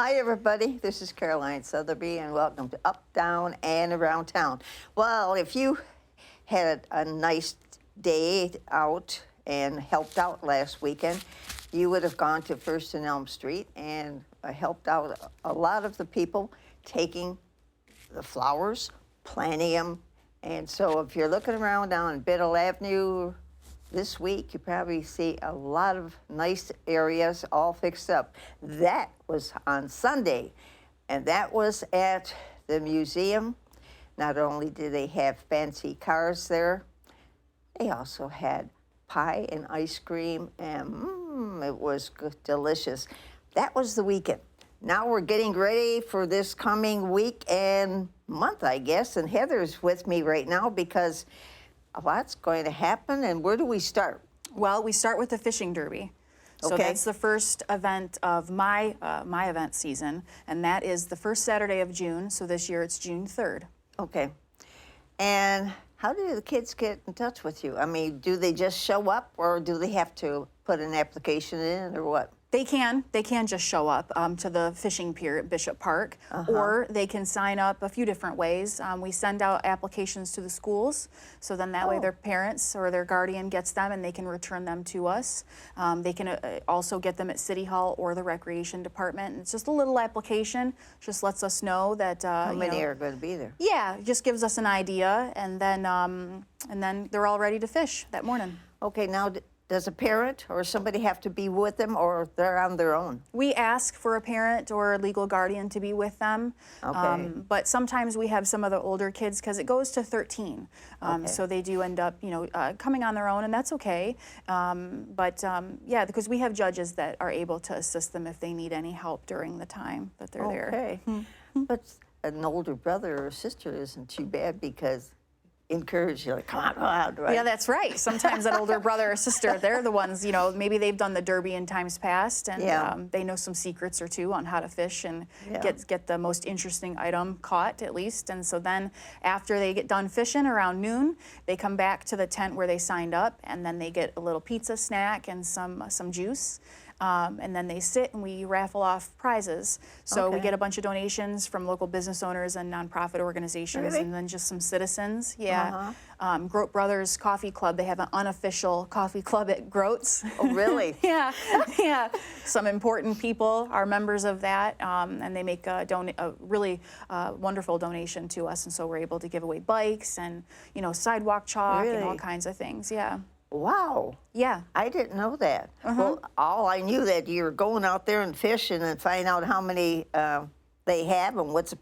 Hi, everybody. This is Caroline Sotheby, and welcome to Up, Down, and Around Town. Well, if you had a nice day out and helped out last weekend, you would have gone to First and Elm Street and helped out a lot of the people taking the flowers, planting them. And so if you're looking around down Biddle Avenue this week, you probably see a lot of nice areas all fixed up. That was on Sunday, and that was at the museum. Not only did they have fancy cars there, they also had pie and ice cream, and it was delicious. That was the weekend. Now we're getting ready for this coming week and month, I guess, and Heather's with me right now because a lot's going to happen. And where do we start? Well, we start with the fishing derby. So Okay. that's the first event of my event season, and that is the first Saturday of June. So this year it's June 3rd. Okay. And how do the kids get in touch with you? I mean, do they just show up, or do they have to put an application in, or what? They can just show up to the fishing pier at Bishop Park, or they can sign up a few different ways. We send out applications to the schools, so then that way their parents or their guardian gets them and they can return them to us. They can also get them at City Hall or the Recreation Department. It's just a little application, just lets us know that How many are going to be there? Yeah, it just gives us an idea, and then they're all ready to fish that morning. Okay, now does a parent or somebody have to be with them, or they're on their own? We ask for a parent or a legal guardian to be with them, Okay. but sometimes we have some of the older kids because it goes to 13, Okay. so they do end up, coming on their own, and that's okay. Yeah, because we have judges that are able to assist them if they need any help during the time that they're there. Okay. But an older brother or sister isn't too bad because encourage you, like, come on, right? Yeah, that's right. Sometimes an older brother or sister, they're the ones, maybe they've done the derby in times past, and they know some secrets or two on how to fish and get the most interesting item caught, at least. And so then after they get done fishing around noon, they come back to the tent where they signed up, and then they get a little pizza snack and some juice. And then they sit and we raffle off prizes. So we get a bunch of donations from local business owners and nonprofit organizations, Really? and then just some citizens. Yeah. Groat Brothers Coffee Club, they have an unofficial coffee club at Groat's. Oh, really? Yeah. Some important people are members of that, and they make a really wonderful donation to us. And so we're able to give away bikes and, sidewalk chalk and all Really? kinds of things. Yeah. Wow. Yeah. I didn't know that. Well, all I knew that you were going out there and fishing and find out how many they have and what's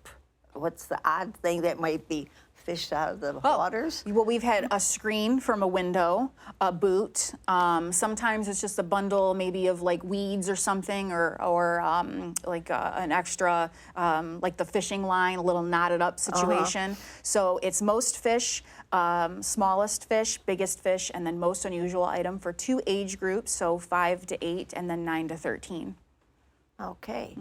the odd thing that might be fished out of the waters. Well, we've had a screen from a window, a boot. Sometimes it's just a bundle, maybe of like weeds or something, or like an extra, like the fishing line, a little knotted up situation. So it's most fish, smallest fish, biggest fish, and then most unusual item for 2 age groups, so 5 to 8, and then 9 to 13. Okay.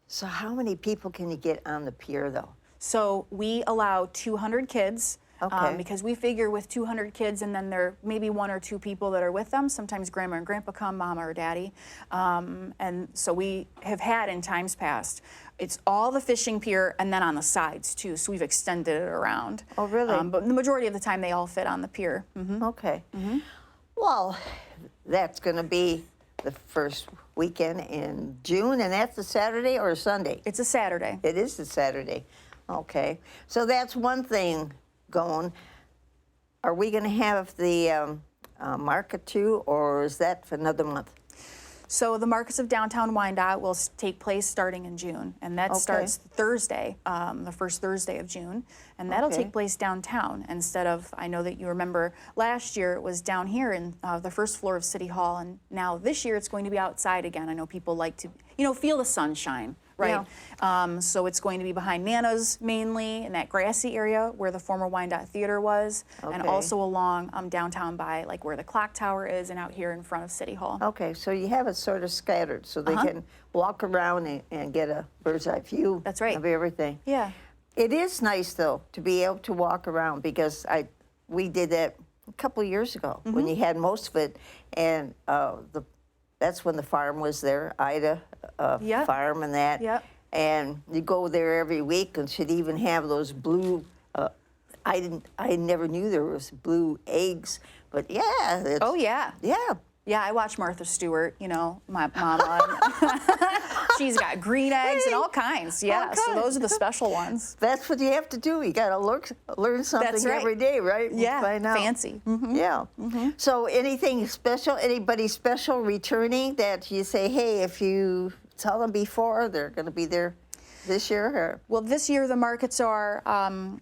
So how many people can you get on the pier, though? So we allow 200 kids. Okay. Because we figure with 200 kids and then there may be 1 or 2 people that are with them. Sometimes grandma and grandpa come, mama or daddy. And so we have had in times past, it's all the fishing pier and then on the sides too. So we've extended it around. Oh, really? But the majority of the time they all fit on the pier. Okay. Well, that's going to be the first weekend in June, and that's a Saturday or a Sunday? It's a Saturday. It is a Saturday. Okay. So that's one thing going. Are we going to have the market too, or is that for another month? So the Markets of Downtown Wyandotte will take place starting in June, and that starts Thursday, the first Thursday of June, and that'll take place downtown instead of, I know that you remember last year it was down here in the first floor of City Hall, and now this year it's going to be outside again. I know people like to, feel the sunshine. Right. So it's going to be behind Nana's mainly in that grassy area where the former Wyandotte Theater was, and also along downtown by like where the clock tower is and out here in front of City Hall. Okay, so you have it sort of scattered so they can walk around and get a bird's eye view That's right. of everything. Yeah. It is nice, though, to be able to walk around because we did that a couple of years ago when you had most of it, and that's when the farm was there, Ida Yep. Farm and that. Yep. And you go there every week, and she'd even have those blue. I never knew there was blue eggs, but yeah. Oh, yeah. Yeah. Yeah, I watch Martha Stewart, you know, my mama. She's got green eggs and all kinds. Yeah, all so kinds. those are the special ones. That's what you have to do. You got to learn something That's right. every day, right? And Yeah, find out. fancy. Yeah. So anything special, anybody special returning that you say, hey, if you tell them before, they're going to be there this year? Or? Well, this year the markets are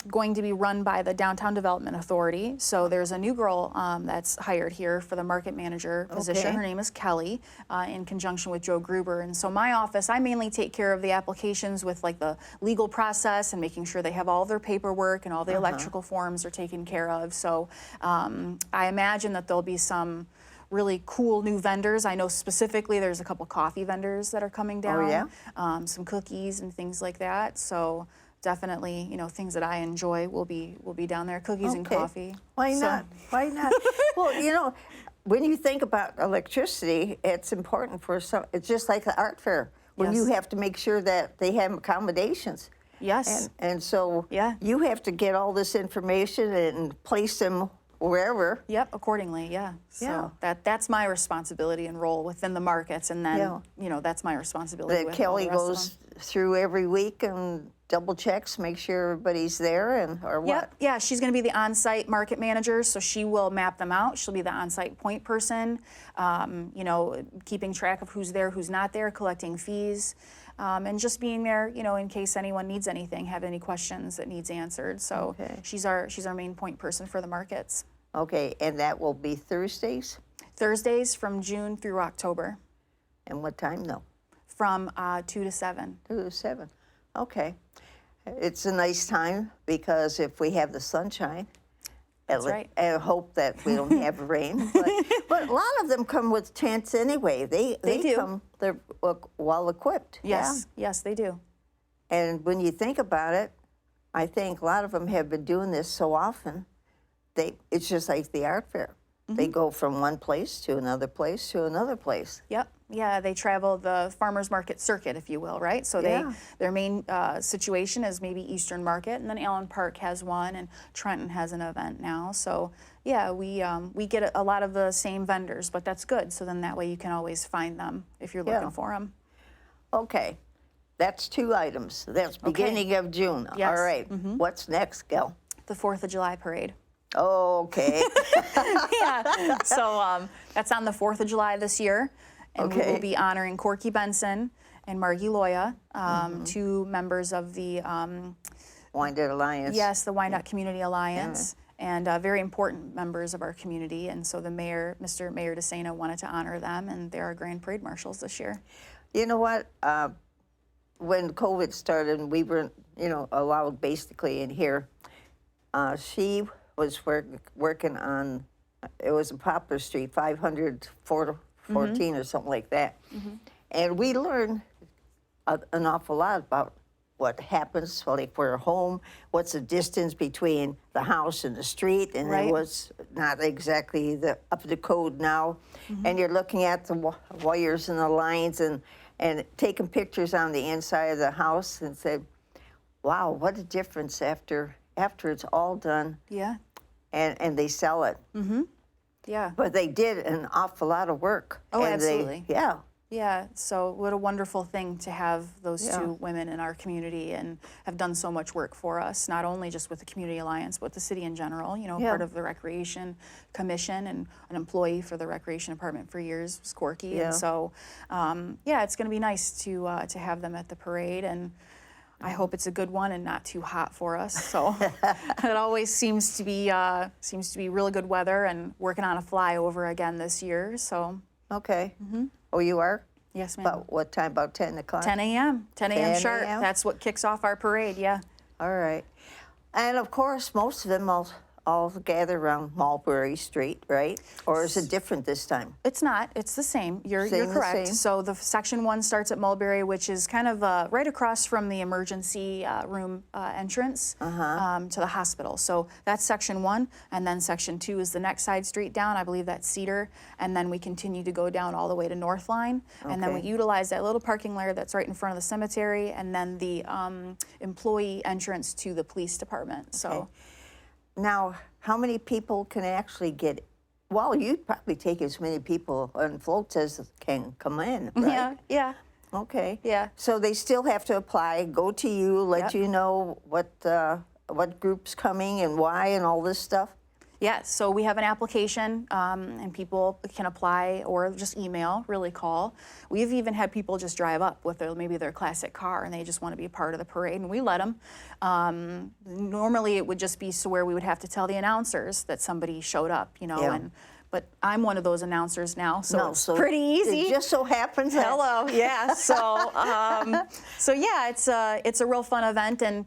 going to be run by the Downtown Development Authority. So there's a new girl that's hired here for the market manager position. Okay. Her name is Kelly, in conjunction with Joe Gruber. And so my office, I mainly take care of the applications with like the legal process and making sure they have all their paperwork and all the electrical forms are taken care of. So I imagine that there'll be some really cool new vendors. I know specifically there's a couple coffee vendors that are coming down. Oh, yeah? Some cookies and things like that. So definitely, you know, things that I enjoy will be down there. Cookies and Okay. coffee. Why So- not? Why not? Well, you know, when you think about electricity, it's important for some. It's just like the art fair when you Yes. have to make sure that they have accommodations. Yes. And so Yeah. you have to get all this information and place them wherever. Yep, accordingly, yeah. Yeah. So that's my responsibility and role within the markets, and then Yeah. you know that's my responsibility. That with all Kelly the rest of goes them. through every week and double checks, make sure everybody's there, and or what? Yep, yeah, she's going to be the on-site market manager, so she will map them out. She'll be the on-site point person, you know, keeping track of who's there, who's not there, collecting fees, and just being there, you know, in case anyone needs anything, have any questions that needs answered. So Okay. she's our main point person for the markets. Okay, and that will be Thursdays. Thursdays from June through October, And what time? No, from 2 to 7. 2 to 7. Okay, it's a nice time because if we have the sunshine. That's right. I hope that we don't have rain, but a lot of them come with tents anyway. They do. come. They're well equipped. Yes, yes, they do. Yeah. And when you think about it, I think a lot of them have been doing this so often. It's just like the art fair. They go from one place to another place to another place. Yep. Yeah, they travel the farmers market circuit, if you will, right? So Yeah. their main situation is maybe Eastern Market, and then Allen Park has one, and Trenton has an event now. So yeah, we get a lot of the same vendors, but that's good. So then that way you can always find them if you're looking Yeah. for them. Okay, that's 2 items. That's beginning of June. Yes. All right. What's next, Gil? The 4th of July parade. Okay. Yeah. So that's on the 4th of July this year. And we Okay. will be honoring Corky Benson and Margie Loya, 2 members of the, Wyandotte Alliance. yes, the Wyandotte Community Alliance, and very important members of our community. And so the mayor, Mr. Mayor DeSena, wanted to honor them, and they're our grand parade marshals this year. You know what? When COVID started, and we weren't, allowed basically in here. She was working on. It was in Poplar Street, 514 or something like that, and we learned an awful lot about what happens. Well, if we're home, what's the distance between the house and the street, and Right. it was not exactly up to code now. And you're looking at the wires and the lines and taking pictures on the inside of the house and said, wow, what a difference after it's all done Yeah. and they sell it. Yeah. But they did an awful lot of work. Oh, and absolutely. Yeah. Yeah, so what a wonderful thing to have those Yeah. 2 women in our community and have done so much work for us, not only just with the Community Alliance, but the city in general, Yeah. part of the Recreation Commission and an employee for the Recreation Department for years was Corky. Yeah. And so, yeah, it's going to be nice to have them at the parade, and I hope it's a good one and not too hot for us. So it always seems to be really good weather, and working on a flyover again this year. So Okay. Oh, you are? yes, ma'am. About what time? About 10 o'clock? 10 a.m. 10 a.m. 10 sharp. a.m.? That's what kicks off our parade, yeah. All right. And of course, most of them all gather around Mulberry Street, right? Or is it different this time? It's not. It's the same. You're Same, the correct. same. So the section 1 starts at Mulberry, which is kind of right across from the emergency room entrance to the hospital. So that's section 1, and then section 2 is the next side street down. I believe that's Cedar, and then we continue to go down all the way to North Line, and then we Okay. utilize that little parking lot that's right in front of the cemetery, and then the employee entrance to the police department. So. Okay. Now, how many people can actually get? Well, you'd probably take as many people on floats as can come in, right? Yeah, yeah. Okay. Yeah. So they still have to apply, go to you, let Yep. you know what group's coming and why and all this stuff? Yeah, so we have an application, and people can apply or just email, really call. We've even had people just drive up with maybe their classic car, and they just want to be a part of the parade, and we let them. Normally, it would just be so where we would have to tell the announcers that somebody showed up, Yeah. but I'm one of those announcers now, so No, it's so pretty easy. It just so happens that Hello, yeah. So yeah, it's a real fun event, and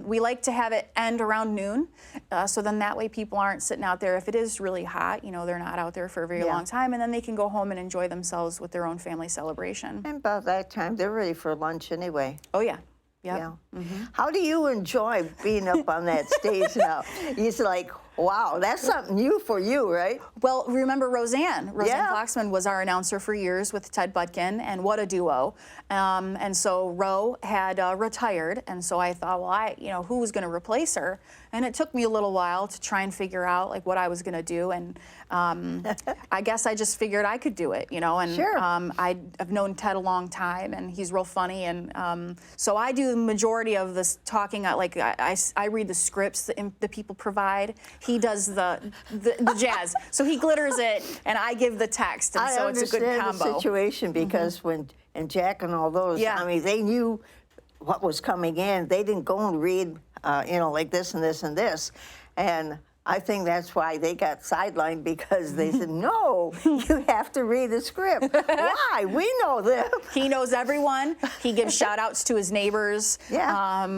we like to have it end around noon, so then that way people aren't sitting out there if it is really hot. They're not out there for a very Yeah. long time, and then they can go home and enjoy themselves with their own family celebration. And about that time, they're ready for lunch anyway. Oh yeah, yep. Yeah. How do you enjoy being up on that stage now? It's like, wow, that's something new for you, right? Well, remember Roseanne? Roseanne Yeah. Foxman was our announcer for years with Ted Butkin, and what a duo. And so Ro had retired, and so I thought, well, who was going to replace her? And it took me a little while to try and figure out like what I was going to do, and I guess I just figured I could do it, And Sure. I've known Ted a long time, and he's real funny, and so I do the majority of this talking. Like I read the scripts that the people provide. He does the jazz, so he glitters it, and I give the text, and so it's a good understand combo. the situation because when Jack and all those, Yeah. I mean, they knew what was coming in. They didn't go and read, like this and this and this, and I think that's why they got sidelined because they said, no, you have to read the script. Why? We know them. He knows everyone. He gives shout outs to his neighbors. Yeah.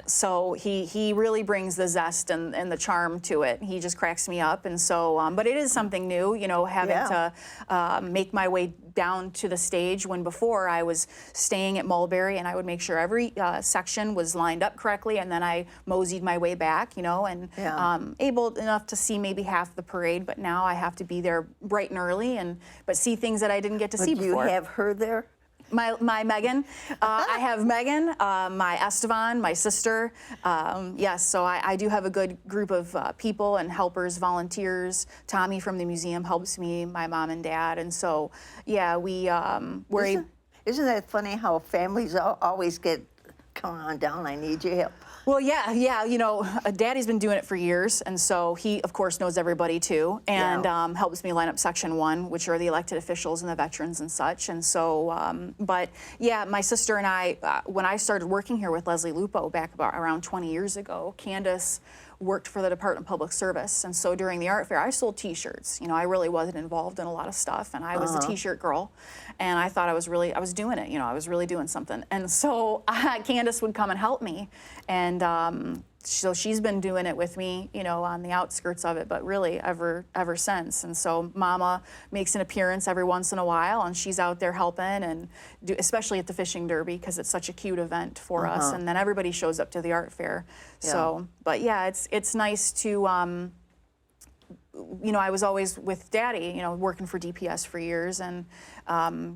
So he really brings the zest and the charm to it. He just cracks me up. And so, but it is something new, having Yeah. to make my way down to the stage when before I was staying at Mulberry and I would make sure every section was lined up correctly, and then I moseyed my way back, and Yeah. able enough to see maybe half the parade, but now I have to be there bright and early but see things that I didn't get to see Do you before. have her there? My Megan, I have Megan, my Estevan, my sister. Yes, so I do have a good group of people and helpers, volunteers. Tommy from the museum helps me, my mom and dad, and so yeah, we're Isn't that funny how families always get, come on down, I need your help. Well, yeah. Daddy's been doing it for years, and so he, of course, knows everybody too, and Yeah. helps me line up Section 1, which are the elected officials and the veterans and such. And so, but yeah, my sister and I, when I started working here with Leslie Lupo back around 20 years ago, Candace worked for the Department of Public Service, and so during the art fair, I sold T-shirts. I really wasn't involved in a lot of stuff, and I was a T-shirt girl, and I thought I was doing it. I was really doing something, and so Candace would come and help me, and so she's been doing it with me, on the outskirts of it, but really ever since. And so Mama makes an appearance every once in a while, and she's out there helping, and especially at the fishing derby because it's such a cute event for us. And then everybody shows up to the art fair. Yeah. So, but yeah, it's nice to. I was always with Daddy, working for DPS for years and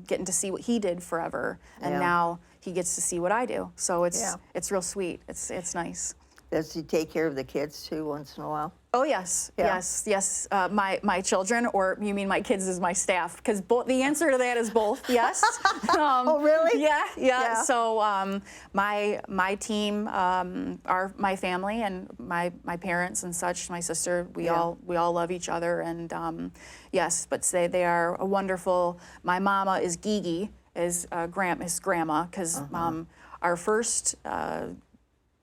getting to see what he did forever, and Yeah. now he gets to see what I do. So Yeah. it's real sweet. It's nice. Does he take care of the kids too once in a while? Oh yes, Yeah. yes. My children, or you mean my kids as my staff? Because the answer to that is both. Yes. Oh really? Yeah. So my team, my family, and my parents and such. My sister, we Yeah. all love each other, and yes, but they are a wonderful. My mama is Gigi, is grandma, because our first.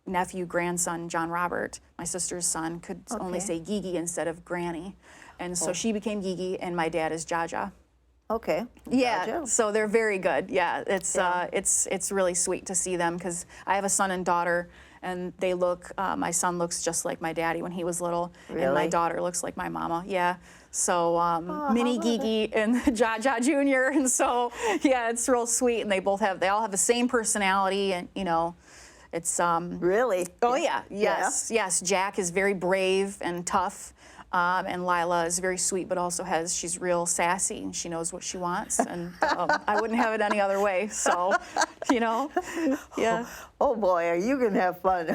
Nephew, grandson, John Robert, my sister's son, could only Okay. say Gigi instead of Granny. And so she became Gigi, and my dad is Jaja. Okay. Yeah, Gotcha. so they're very good. Yeah, it's really sweet to see them because I have a son and daughter, and they look. My son looks just like my daddy when he was little, and my Really? daughter looks like my mama. Yeah. So Mini how about Geeky and Jaja Jr. And so yeah, it's real sweet, and they all have the same personality, and it's Really? Oh yeah, yes, yes. Jack is very brave and tough, and Lila is very sweet, but also she's real sassy and she knows what she wants, and I wouldn't have it any other way. So, yeah. Oh boy, are you gonna have fun?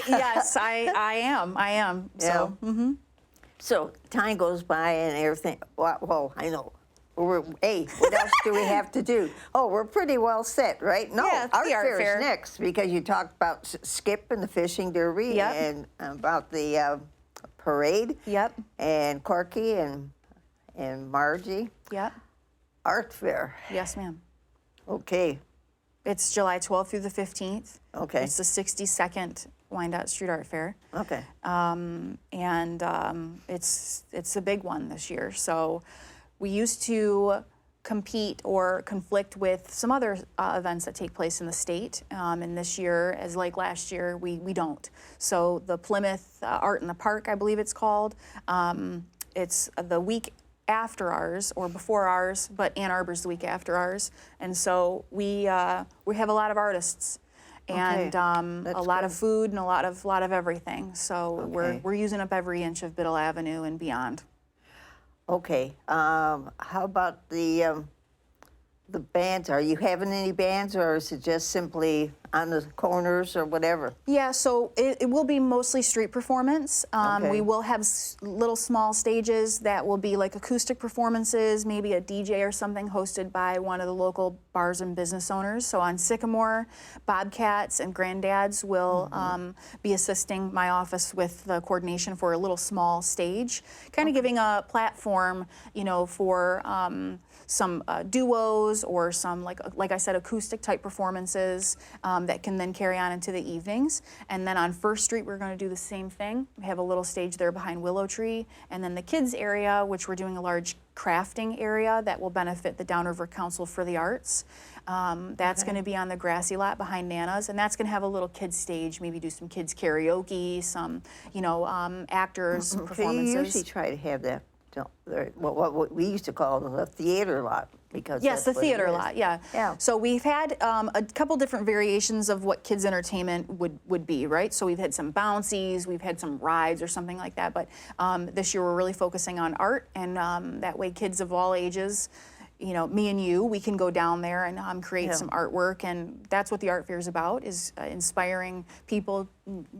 Yes, I am. So, So time goes by and everything. Well, I know. Hey, what else do we have to do? Oh, we're pretty well set, right? No, Yeah, art the art fair fair. is next because you talked about Skip and the fishing derby Yep. and about the parade. Yep. And Corky and Margie. Yep. Art fair. Yes, ma'am. Okay. It's July 12th through the 15th. Okay. It's the 62nd Wyandotte Street Art Fair. Okay. And it's a big one this year. So we used to compete or conflict with some other events that take place in the state. And this year, as like last year, we don't. So the Plymouth Art in the Park, I believe it's called, it's the week after ours or before ours, but Ann Arbor's the week after ours. And so we have a lot of artists. And That's a lot good. of food and a lot of everything. So Okay. we're using up every inch of Biddle Avenue and beyond. Okay. How about the bands? Are you having any bands, or is it just simply on the corners or whatever? Yeah, so it will be mostly street performance. Okay. We will have little small stages that will be like acoustic performances, maybe a DJ or something hosted by one of the local bars and business owners. So on Sycamore, Bobcats and Granddads will be assisting my office with the coordination for a little small stage, kind of giving a platform, for some duos or some, like I said, acoustic type performances that can then carry on into the evenings. And then on First Street, we're going to do the same thing. We have a little stage there behind Willow Tree. And then the kids area, which we're doing a large crafting area that will benefit the Downriver Council for the Arts. That's going to be on the grassy lot behind Nana's, and that's going to have a little kids stage, maybe do some kids karaoke, some, actors Okay, performances. you usually try to have that. What we used to call the theater lot, because Yes, that's the what it theater is. lot, yeah. Yeah. So we've had a couple different variations of what kids' entertainment would be, right? So we've had some bouncies, we've had some rides or something like that, but this year we're really focusing on art, and that way kids of all ages, me and you, we can go down there and create Yeah. some artwork, and that's what the art fair is about, is inspiring people,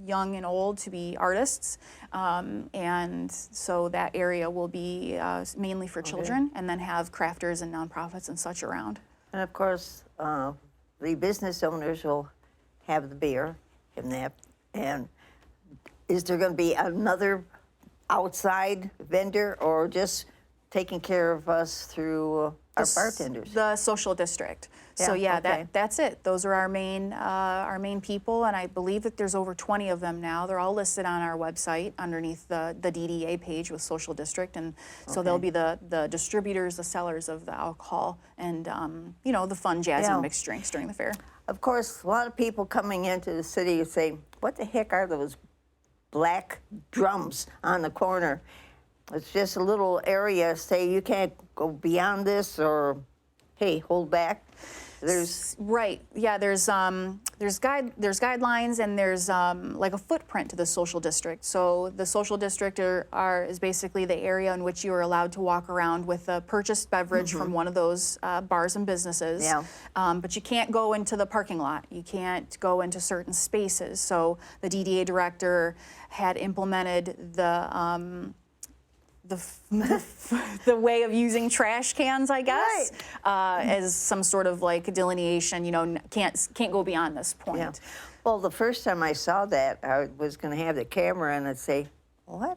young and old, to be artists. And so that area will be mainly for children, and then have crafters and nonprofits and such around. And of course, the business owners will have the beer and that. And is there going to be another outside vendor, or just taking care of us through our bartenders? The social district. So Yeah, yeah, okay. that's it. Those are our main people, and I believe that there's over 20 of them now. They're all listed on our website underneath the DDA page with social district, and so they'll be the distributors, the sellers of the alcohol, and the fun jazzy Yeah. mixed drinks during the fair. Of course, a lot of people coming into the city say, what the heck are those black drums on the corner? It's just a little area, say you can't go beyond this, or hey, hold back. There's Right. Yeah. There's guidelines, and there's like a footprint to the social district. So the social district is basically the area in which you are allowed to walk around with a purchased beverage from one of those bars and businesses. Yeah. But you can't go into the parking lot. You can't go into certain spaces. So the DDA director had implemented the way of using trash cans, I guess, as some sort of like delineation. Can't go beyond this point. Yeah. Well, the first time I saw that, I was going to have the camera and I'd say, what?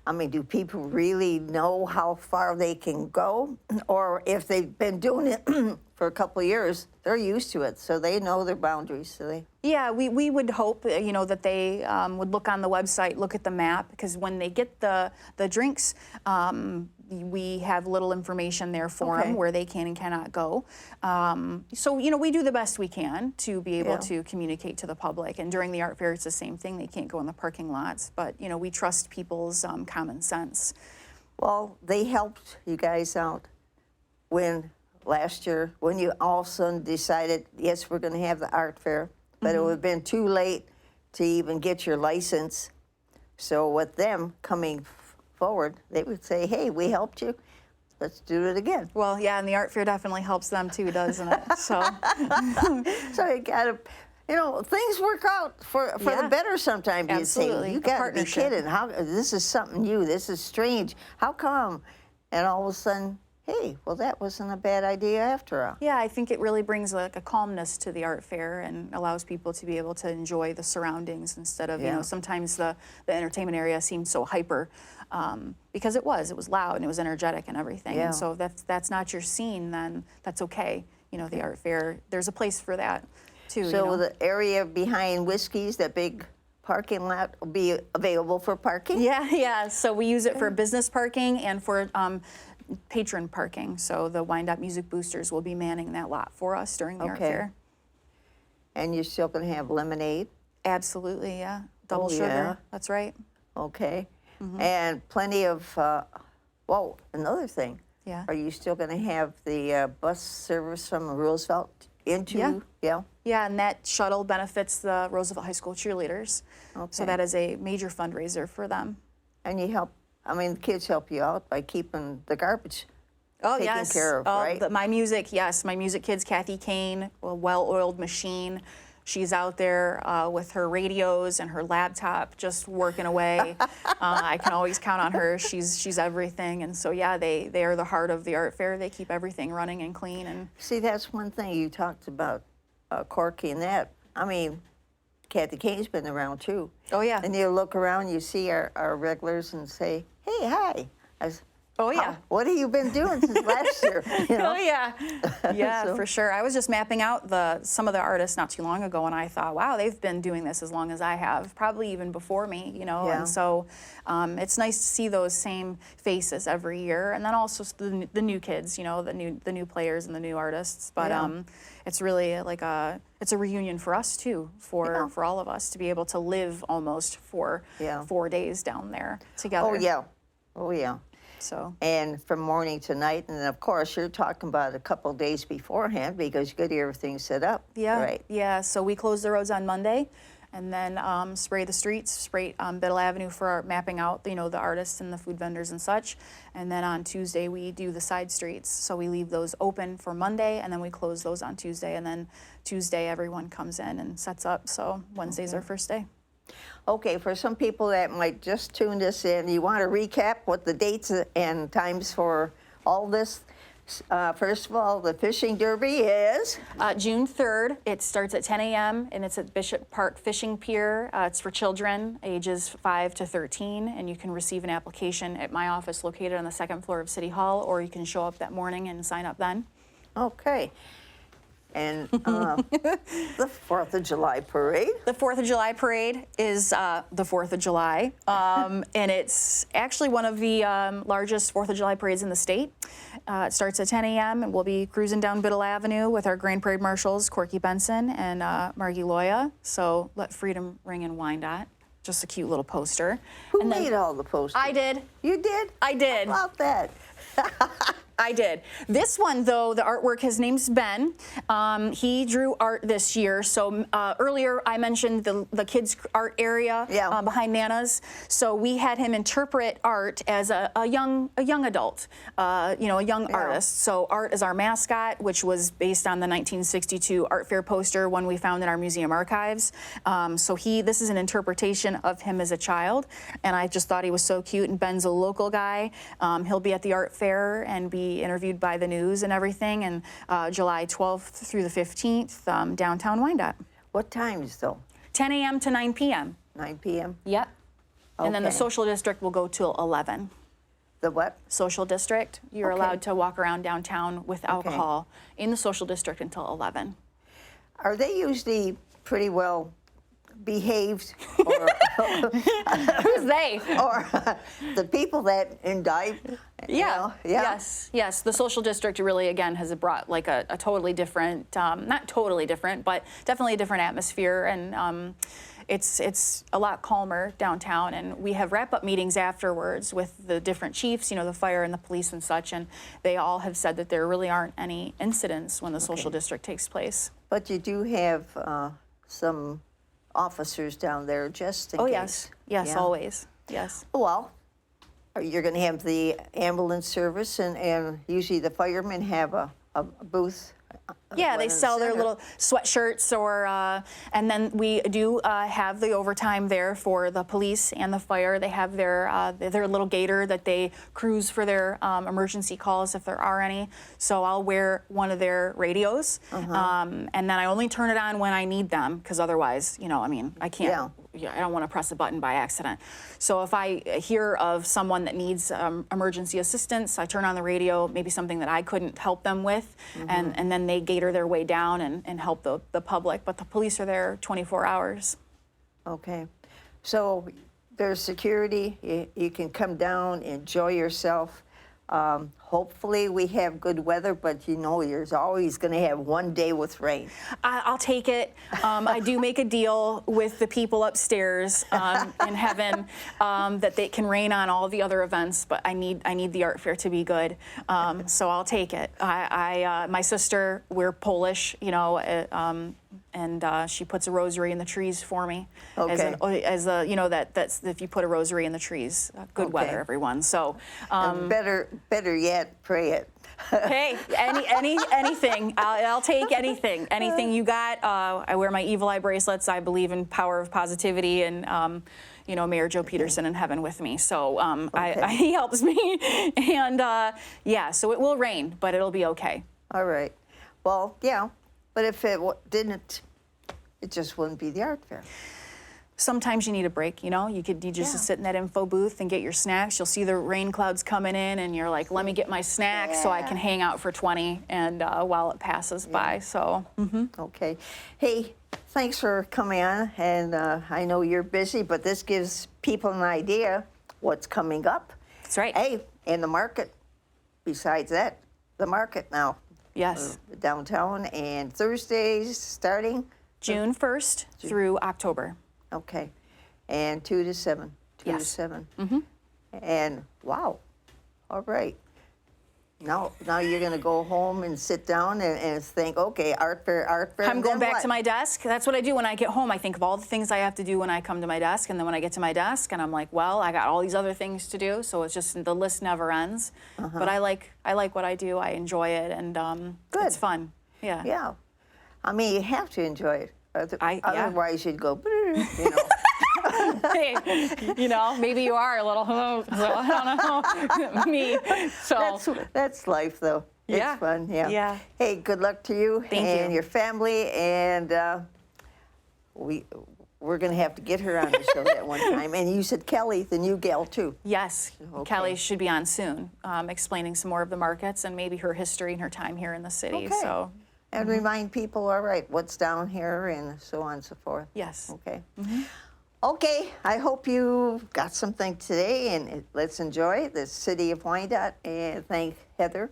I mean, do people really know how far they can go? Or if they've been doing it for a couple of years, they're used to it, so they know their boundaries. So they. Yeah, we would hope, that they would look on the website, look at the map, because when they get the drinks, we have little information there for them where they can and cannot go. So, we do the best we can to be able to communicate to the public. And during the art fair, it's the same thing. They can't go in the parking lots, but, we trust people's common sense. Well, they helped you guys out last year, when you all of a sudden decided, yes, we're going to have the art fair, but it would have been too late to even get your license. So with them coming forward, they would say, hey, we helped you. Let's do it again. Well, yeah, and the art fair definitely helps them too, doesn't it? So, so you got to, things work out for the better sometimes. Absolutely. You got to be kidding. How, this is something new. This is strange. How come? And all of a sudden, hey, well, that wasn't a bad idea after all. Yeah, I think it really brings like a calmness to the art fair and allows people to be able to enjoy the surroundings instead of, sometimes the entertainment area seems so hyper because it was loud and it was energetic and everything. Yeah. And so if that's not your scene, then that's okay. The art fair, there's a place for that too. So the area behind Whiskey's, that big parking lot, will be available for parking? Yeah. So we use it for business parking and for patron parking. So the Wyandotte Music Boosters will be manning that lot for us during the art fair. And you're still going to have lemonade? Absolutely, yeah. Double sugar. Yeah. That's right. Okay. And plenty of, another thing. Yeah. Are you still going to have the bus service from Roosevelt into? Yeah. Yeah, and that shuttle benefits the Roosevelt High School cheerleaders. Okay. So that is a major fundraiser for them. And you help, the kids help you out by keeping the garbage taken care of, right? My music kids, Kathy Kane, a well-oiled machine. She's out there with her radios and her laptop just working away. I can always count on her. She's everything. And so, yeah, they are the heart of the art fair. They keep everything running and clean. And see, that's one thing you talked about, Corky and that. Kathy Kane's been around too. Oh, yeah. And you look around, you see our regulars and say, hey, hi. Oh, yeah. What have you been doing since last year? Oh, yeah. Yeah, So- for sure. I was just mapping out some of the artists not too long ago, and I thought, wow, they've been doing this as long as I have, probably even before me, Yeah. And so it's nice to see those same faces every year, and then also the new kids, the new players and the new artists. But Yeah. it's really it's a reunion for us too, for all of us to be able to live almost for 4 days down there together. Oh, yeah. So. And from morning to night, and then of course you're talking about a couple days beforehand because you got everything set up. Yeah, right. Yeah. So we close the roads on Monday, and then spray the streets, spray Biddle Avenue for our mapping out, the artists and the food vendors and such. And then on Tuesday we do the side streets. So we leave those open for Monday, and then we close those on Tuesday. And then Tuesday everyone comes in and sets up. So Wednesday's our first day. Okay, for some people that might just tune this in, you want to recap what the dates and times for all this? First of all, the fishing derby is? June 3rd. It starts at 10 a.m. and it's at Bishop Park Fishing Pier. It's for children ages 5 to 13, and you can receive an application at my office located on the second floor of City Hall, or you can show up that morning and sign up then. Okay. And the 4th of July parade? The 4th of July parade is the 4th of July, and it's actually one of the largest 4th of July parades in the state. It starts at 10 a.m. and we'll be cruising down Biddle Avenue with our Grand Parade Marshals, Corky Benson and Margie Loya. So let freedom ring in Wyandotte. Just a cute little poster. Who made all the posters? I did. You did? I did. How about that? I did. This one, though, the artwork, his name's Ben. He drew art this year. So earlier I mentioned the kids' art area behind Nana's. So we had him interpret art as a young adult, a young artist. So Art is our mascot, which was based on the 1962 art fair poster, one we found in our museum archives. So this is an interpretation of him as a child, and I just thought he was so cute. And Ben's a local guy. He'll be at the art fair and be interviewed by the news and everything, and July 12th through the 15th, downtown Wyandotte. What times though? 10 a.m. to 9 p.m. 9 p.m.? Yep. And then the Okay. social district will go till 11. The what? Social district, you're Okay. allowed to walk around downtown with Okay. alcohol in the social district until 11. Are they usually pretty well behaved, or, Who's they? or the people that indict? you Yeah. know? Yeah. Yes. The social district really, again, has brought like a totally different, not totally different, but definitely a different atmosphere, and it's a lot calmer downtown. And we have wrap-up meetings afterwards with the different chiefs, the fire and the police and such, and they all have said that there really aren't any incidents when the social district takes place. But you do have some officers down there just in Oh, case. yes, Yeah. always, yes. Well, you're going to have the ambulance service, and usually the firemen have a booth. Yeah, right they in the sell their center. little sweatshirts, and then we do have the overtime there for the police and the fire. They have their little gator that they cruise for their emergency calls if there are any. So I'll wear one of their radios, and then I only turn it on when I need them, because otherwise, I can't. Yeah, I don't want to press a button by accident. So if I hear of someone that needs emergency assistance, I turn on the radio, maybe something that I couldn't help them with, and then they gator their way down and help the public. But the police are there 24 hours. Okay. So there's security. You can come down, enjoy yourself. Hopefully we have good weather, but you're always going to have one day with rain. I'll take it. I do make a deal with the people upstairs in heaven that they can rain on all the other events, but I need the art fair to be good. So I'll take it. My sister, we're Polish, and she puts a rosary in the trees for me. Okay. That's if you put a rosary in the trees. Good Okay. weather, everyone. So. And better yet, pray it. Hey, anything. I'll take anything. Anything you got. I wear my evil eye bracelets. I believe in power of positivity, and Mayor Joe Peterson in heaven with me. So he helps me, and so it will rain, but it'll be okay. All right. Well, yeah, but if it didn't, it just wouldn't be the art fair. Sometimes you need a break, you need just to sit in that info booth and get your snacks. You'll see the rain clouds coming in, and you're like, let me get my snacks so I can hang out for 20 and while it passes by. So. Okay. Hey, thanks for coming on, and I know you're busy, but this gives people an idea what's coming up. That's right. Hey, and the market, besides that, the market now. Yes. Downtown, and Thursdays starting? June 1st through October. Okay. And 2 to 7. 2 to Yes. 7. And wow. All right. Now you're going to go home and sit down and think, okay, art fair. I'm and going then back what? to my desk. That's what I do when I get home. I think of all the things I have to do when I come to my desk, and then when I get to my desk, and I'm like, well, I got all these other things to do. So it's just the list never ends. But I like what I do. I enjoy it, and Good. it's fun. Yeah. Yeah. I mean, you have to enjoy it. Yeah. Otherwise, you'd go, Hey, maybe you are a little. So I don't know. Me. So. That's life, though. It's Yeah. fun. Yeah. Yeah. Hey, good luck to you Thank and you. your family, and we're going to have to get her on the show that one time. And you said Kelly, the new gal, too. Yes, Okay. Kelly should be on soon, explaining some more of the markets and maybe her history and her time here in the city. Okay. So. And remind people, all right, what's down here and so on and so forth. Yes. Okay. Okay, I hope you got something today, and let's enjoy the city of Wyandotte, and thank Heather.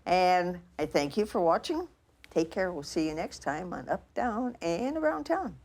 And I thank you for watching. Take care. We'll see you next time on Up, Down, and Around Town.